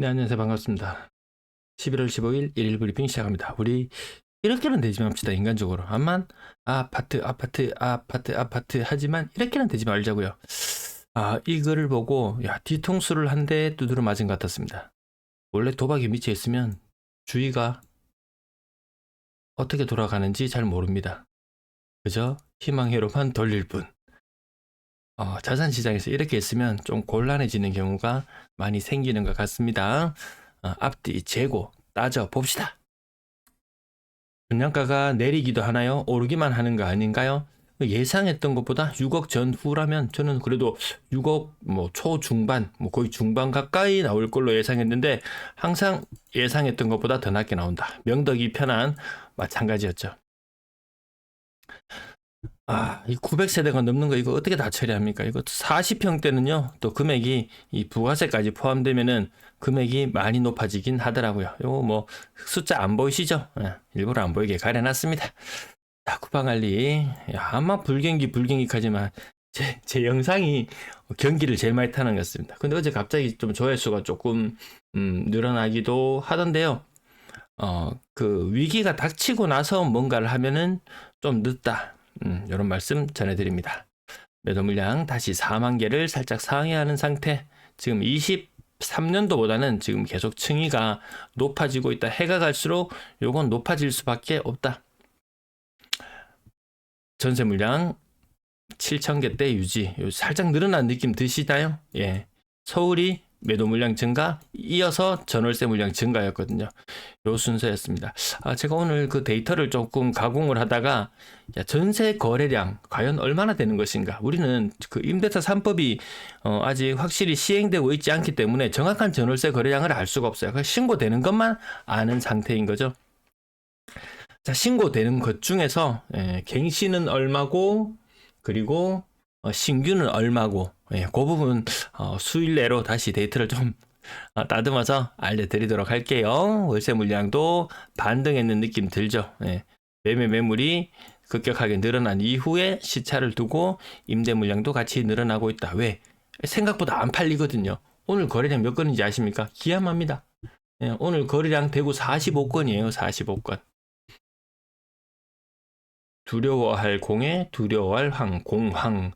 네, 안녕하세요. 반갑습니다. 11월 15일 일일 브리핑 시작합니다. 우리 이렇게는 되지 맙시다. 인간적으로. 암만 아파트, 아파트, 아파트, 아파트 하지만 이렇게는 되지 말자고요. 이 글을 보고 뒤통수를 한 대 두드려 맞은 것 같았습니다. 원래 도박에 미쳐 있으면 주의가 어떻게 돌아가는지 잘 모릅니다. 그저 희망회로만 돌릴 뿐. 자산시장에서 이렇게 있으면 좀 곤란해지는 경우가 많이 생기는 것 같습니다. 앞뒤 재고 따져 봅시다. 분양가가 내리기도 하나요? 오르기만 하는 거 아닌가요? 예상했던 것보다 6억 전후라면 저는 그래도 6억 뭐 초중반, 뭐 거의 중반 가까이 나올 걸로 예상했는데 항상 예상했던 것보다 더 낮게 나온다. 명덕이 편한 마찬가지였죠. 이 900세대가 넘는 거 이거 어떻게 다 처리합니까? 이거 40평대는요, 또 금액이 이 부가세까지 포함되면은 금액이 많이 높아지긴 하더라고요. 요거 뭐 숫자 안 보이시죠? 일부러 안 보이게 가려놨습니다. 자, 쿠팡알리. 아마 불경기하지만 제 영상이 경기를 제일 많이 타는 것 같습니다. 근데 어제 갑자기 좀 조회수가 조금 늘어나기도 하던데요. 그 위기가 닥치고 나서 뭔가를 하면은 좀 늦다. 이런 말씀 전해드립니다. 매도 물량 다시 4만 개를 살짝 상회하는 상태. 지금 23년도보다는 지금 계속 층위가 높아지고 있다. 해가 갈수록 요건 높아질 수밖에 없다. 전세 물량 7,000개대 유지. 살짝 늘어난 느낌 드시나요? 예. 서울이 매도 물량 증가, 이어서 전월세 물량 증가였거든요. 요 순서였습니다. 제가 오늘 그 데이터를 조금 가공을 하다가 전세 거래량 과연 얼마나 되는 것인가. 우리는 그 임대차 3법이 아직 확실히 시행되고 있지 않기 때문에 정확한 전월세 거래량을 알 수가 없어요. 신고되는 것만 아는 상태인 거죠. 자, 신고되는 것 중에서 갱신은 얼마고, 그리고 신규는 얼마고, 그 부분 수일 내로 다시 데이터를 좀 다듬어서 알려드리도록 할게요. 월세 물량도 반등했는 느낌 들죠. 매매 매물이 급격하게 늘어난 이후에 시차를 두고 임대 물량도 같이 늘어나고 있다. 왜? 생각보다 안 팔리거든요. 오늘 거래량 몇 건인지 아십니까? 기함합니다. 오늘 거래량 대구 45건이에요. 45건. 두려워할 공에 두려워할 공황.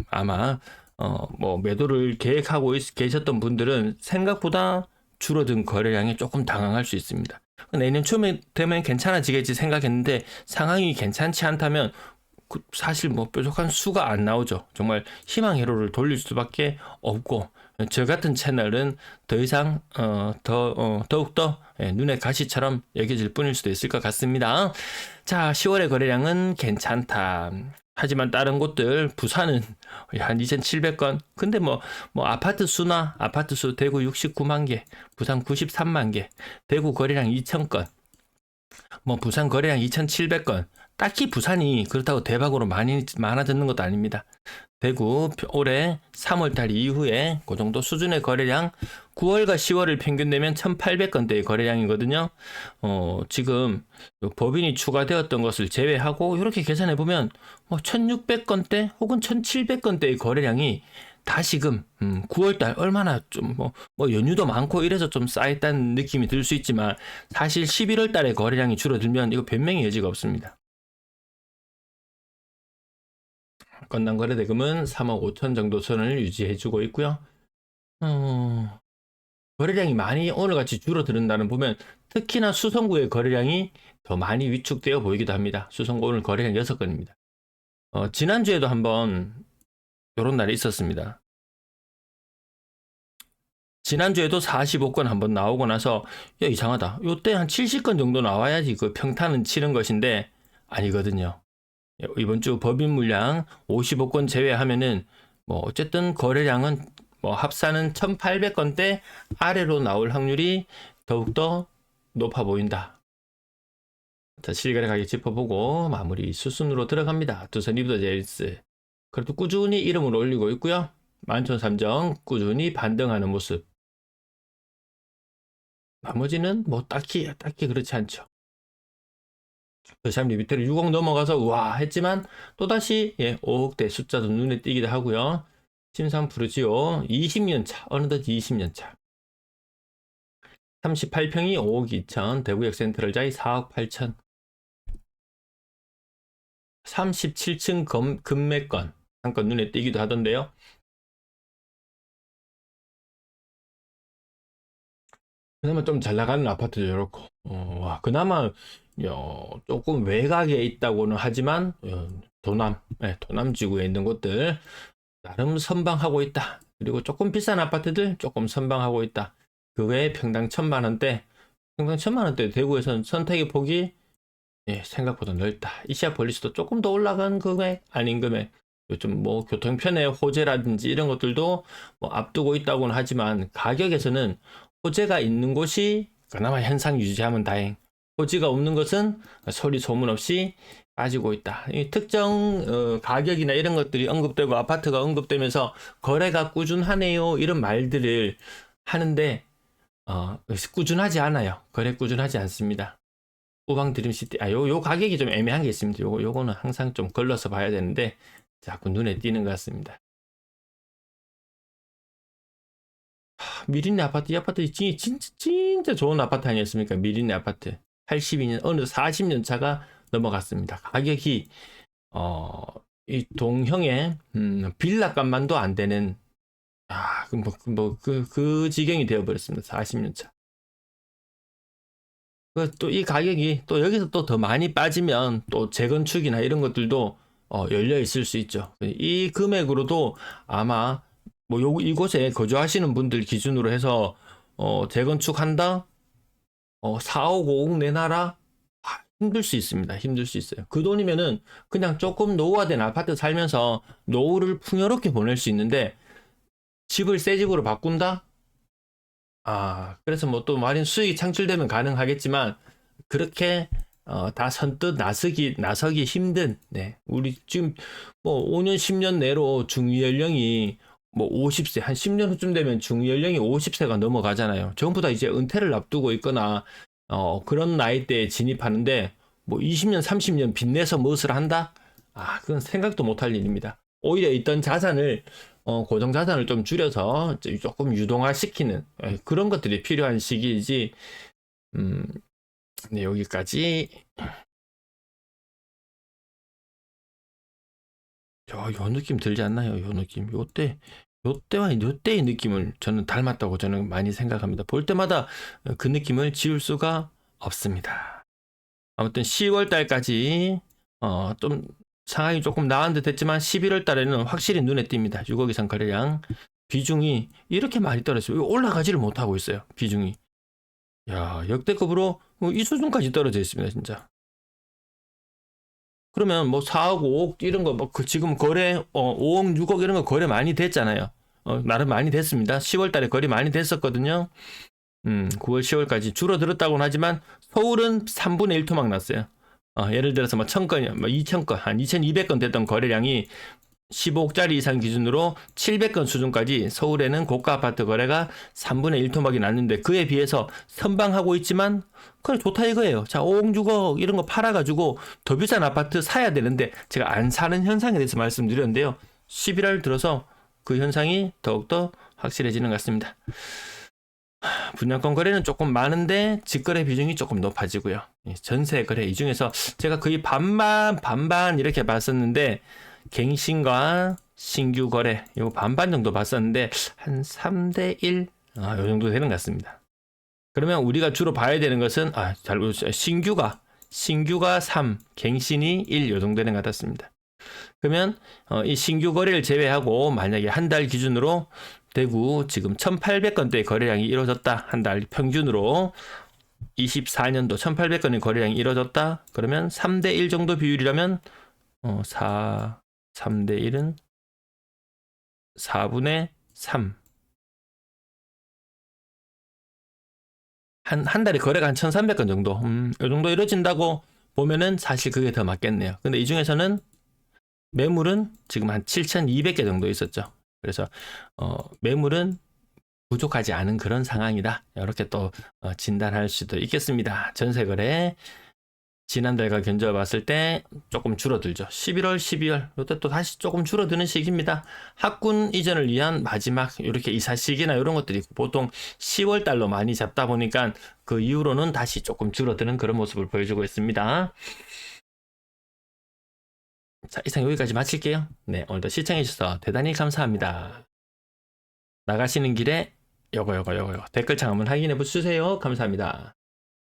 아마 뭐 매도를 계획하고 계셨던 분들은 생각보다 줄어든 거래량에 조금 당황할 수 있습니다. 내년 초에 되면 괜찮아지겠지 생각했는데 상황이 괜찮지 않다면 사실 뭐 뾰족한 수가 안 나오죠. 정말 희망 회로를 돌릴 수밖에 없고, 저 같은 채널은 더 이상 더욱더 눈의 가시처럼 여겨질 뿐일 수도 있을 것 같습니다. 자, 10월의 거래량은 괜찮다. 하지만 다른 곳들, 부산은 한 2,700건. 근데 뭐 아파트 수 대구 69만 개, 부산 93만 개, 대구 거래량 2,000건, 뭐 부산 거래량 2,700건. 딱히 부산이 그렇다고 대박으로 많아졌는 것도 아닙니다. 대구 올해 3월달 이후에 그 정도 수준의 거래량, 9월과 10월을 평균 내면 1,800건대의 거래량이거든요. 지금 법인이 추가되었던 것을 제외하고 이렇게 계산해 보면 1,600건대 혹은 1,700건대의 거래량이 다시금 9월달 얼마나 좀 뭐 연휴도 많고 이래서 좀 쌓였다는 느낌이 들 수 있지만, 사실 11월달에 거래량이 줄어들면 이거 변명의 여지가 없습니다. 건당 거래 대금은 3억 5천 정도 선을 유지해주고 있고요. 거래량이 많이 오늘같이 줄어든다는 보면 특히나 수성구의 거래량이 더 많이 위축되어 보이기도 합니다. 수성구 오늘 거래량 6건입니다. 지난주에도 한번 이런 날이 있었습니다. 지난주에도 45건 한번 나오고 나서 이상하다. 요때 한 70건 정도 나와야지 그 평탄은 치는 것인데 아니거든요. 이번 주 법인 물량 55건 제외하면은 뭐 어쨌든 거래량은 뭐 합산은 1,800건대 아래로 나올 확률이 더욱더 높아 보인다. 자, 실거래 가격 짚어보고 마무리 수순으로 들어갑니다. 두산 리브더제일스 그래도 꾸준히 이름을 올리고 있고요. 만촌삼정 꾸준히 반등하는 모습. 나머지는 뭐 딱히 그렇지 않죠. 참 리미트를 6억 넘어가서 우와 했지만 또다시 5억대 숫자도 눈에 띄기도 하고요. 신삼 푸르지오 20년 차, 어느덧 20년 차. 38평이 5억 2천, 대구역 센트럴자이 4억 8천. 37층 금매권 한 건 눈에 띄기도 하던데요. 그나마 좀 잘 나가는 아파트도 이렇고, 와, 그나마 조금 외곽에 있다고는 하지만 도남 지구에 있는 곳들 나름 선방하고 있다. 그리고 조금 비싼 아파트들 조금 선방하고 있다. 그 외에 평당 1,000만 원대, 평당 1,000만 원대 대구에서는 선택의 폭이 생각보다 넓다. 이시아폴리스도 조금 더 올라간 금액, 아닌 금액. 요즘 뭐 교통편의 호재라든지 이런 것들도 뭐 앞두고 있다고는 하지만 가격에서는 호재가 있는 곳이 그나마 현상 유지하면 다행. 호재가 없는 것은 소리 소문 없이 빠지고 있다. 이 특정 가격이나 이런 것들이 언급되고 아파트가 언급되면서 거래가 꾸준하네요. 이런 말들을 하는데 꾸준하지 않아요. 거래 꾸준하지 않습니다. 우방 드림시티, 요 가격이 좀 애매한 게 있습니다. 요거는 항상 좀 걸러서 봐야 되는데, 자꾸 눈에 띄는 것 같습니다. 미린네 아파트, 이 아파트 진짜 좋은 아파트 아니었습니까? 미린네 아파트. 82년, 어느 40년 차가 넘어갔습니다. 가격이, 이 동형의, 빌라값만도 안 되는, 그 지경이 되어버렸습니다. 40년 차. 또 이 가격이 또 여기서 또 더 많이 빠지면 또 재건축이나 이런 것들도 열려 있을 수 있죠. 이 금액으로도 아마 뭐 이곳에 거주하시는 분들 기준으로 해서 재건축한다? 4억 5억 내놔라? 힘들 수 있습니다. 힘들 수 있어요. 그 돈이면은 그냥 조금 노후화된 아파트 살면서 노후를 풍요롭게 보낼 수 있는데 집을 새 집으로 바꾼다? 그래서 뭐 또 마린 수익이 창출되면 가능하겠지만 그렇게 다 선뜻 나서기 힘든, 우리 지금 뭐 5년 10년 내로 중위 연령이 뭐 50세 한 10년 후쯤 되면 중위 연령이 50세가 넘어가잖아요. 전부 다 이제 은퇴를 앞두고 있거나 그런 나이대에 진입하는데 뭐 20년 30년 빚내서 무엇을 한다? 그건 생각도 못할 일입니다. 오히려 있던 자산을 고정 자산을 좀 줄여서 조금 유동화시키는 그런 것들이 필요한 시기이지. 네, 여기까지. 요 느낌 들지 않나요? 요 느낌. 요때의 느낌을 저는 닮았다고 저는 많이 생각합니다. 볼 때마다 그 느낌을 지울 수가 없습니다. 아무튼 10월 달까지 좀 상황이 조금 나은 듯 했지만 11월 달에는 확실히 눈에 띕니다. 6억 이상 거래량 비중이 이렇게 많이 떨어졌어요. 올라가지를 못하고 있어요. 비중이. 야, 역대급으로 이 수준까지 떨어져 있습니다. 진짜. 그러면 뭐 4억, 5억 이런 거 뭐 지금 거래 5억, 6억 이런 거 거래 많이 됐잖아요. 나름 많이 됐습니다. 10월 달에 거래 많이 됐었거든요. 9월, 10월까지 줄어들었다고는 하지만 서울은 3분의 1 토막 났어요. 예를 들어서 뭐 1000건이, 뭐 2000건, 한 2200건 됐던 거래량이 15억짜리 이상 기준으로 700건 수준까지 서울에는 고가 아파트 거래가 3분의 1 토막이 났는데 그에 비해서 선방하고 있지만 그래 좋다 이거예요. 자, 5억, 6억 이런 거 팔아가지고 더 비싼 아파트 사야 되는데 제가 안 사는 현상에 대해서 말씀드렸는데요. 11월 들어서 그 현상이 더욱더 확실해지는 것 같습니다. 분양권 거래는 조금 많은데 직거래 비중이 조금 높아지고요. 전세 거래 이 중에서 제가 거의 반반 이렇게 봤었는데 갱신과 신규 거래 요 반반 정도 봤었는데 한 3대 1 요 정도 되는 것 같습니다. 그러면 우리가 주로 봐야 되는 것은 잘 보세요. 신규가 3, 갱신이 1 요 정도 되는 것 같습니다. 그러면 이 신규 거래를 제외하고 만약에 한 달 기준으로 대구 지금 1800건대의 거래량이 이루어졌다. 한 달 평균으로 24년도 1800건의 거래량이 이루어졌다. 그러면 3대 1 정도 비율이라면 3대 1은 4분의 3. 한 달에 거래가 한 1300건 정도. 이 정도 이루어진다고 보면은 사실 그게 더 맞겠네요. 근데 이 중에서는 매물은 지금 한 7200개 정도 있었죠. 그래서 매물은 부족하지 않은 그런 상황이다. 이렇게 또 진단할 수도 있겠습니다. 전세 거래 지난달과 견져봤을 때 조금 줄어들죠. 11월, 12월 이때 또 다시 조금 줄어드는 시기입니다. 학군 이전을 위한 마지막 이렇게 이사 시기나 이런 것들이 보통 10월 달로 많이 잡다 보니까 그 이후로는 다시 조금 줄어드는 그런 모습을 보여주고 있습니다. 자, 이상 여기까지 마칠게요. 네, 오늘도 시청해주셔서 대단히 감사합니다. 나가시는 길에 요거 댓글창 한번 확인해 주세요. 감사합니다.